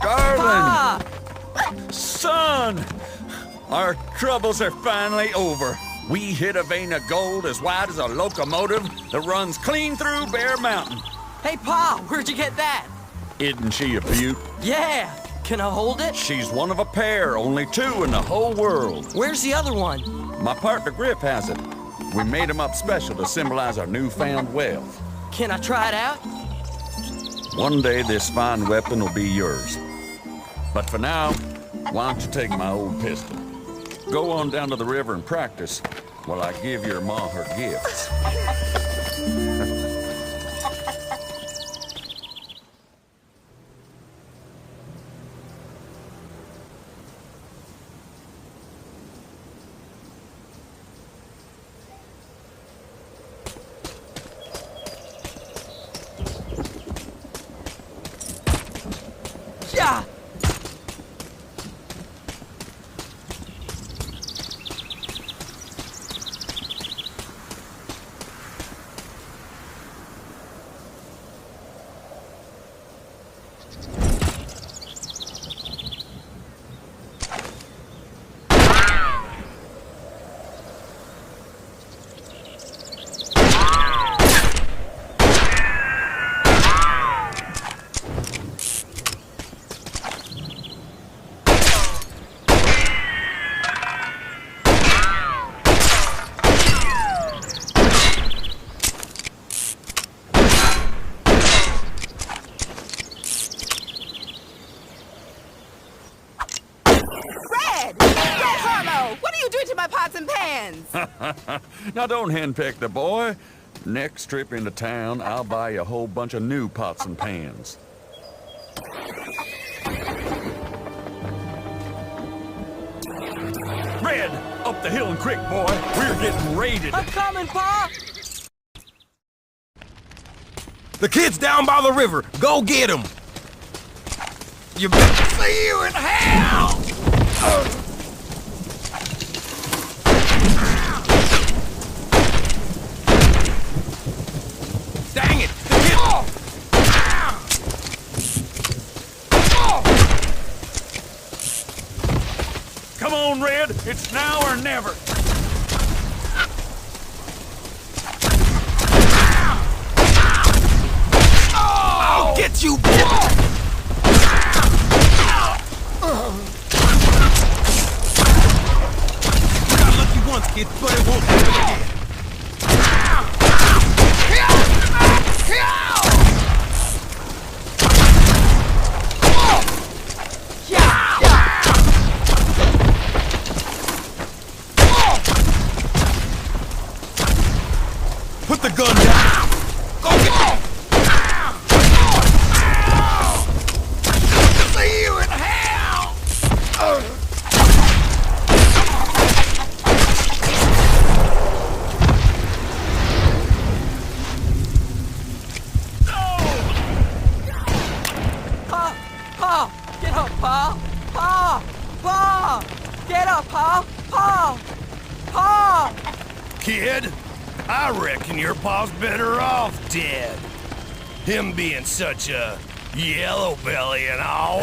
Darling! Son! Our troubles are finally over. We hit a vein of gold as wide as a locomotive that runs clean through Bear Mountain. Hey, Pa, where'd you get that? Isn't she a beaut? Yeah. Can I hold it? She's one of a pair, only two in the whole world. Where's the other one? My partner Griff has it. We made him up special to symbolize our newfound wealth. Can I try it out? One day this fine weapon will be yours. But for now, why don't you take my old pistol? Go on down to the river and practice while I give your ma her gifts. Yeah! Pots and pans. Now don't henpeck the boy. Next trip into town, I'll buy you a whole bunch of new pots and pans. Red, up the hill and quick, boy. We're getting raided. I'm coming, Pa! The kid's down by the river. Go get him. You better see you in hell! Dang it! The kid... Come on, Red. It's now or never. I'll get you! You got lucky once, kid, but it won't happen again. Put the gun down! Go get it! See you in hell! Pa! Pa! Get up, Pa! Pa! Pa! Get up, Pa! Pa! Pa! Kid, I reckon your pa's better off dead. Him being such a yellow belly and all.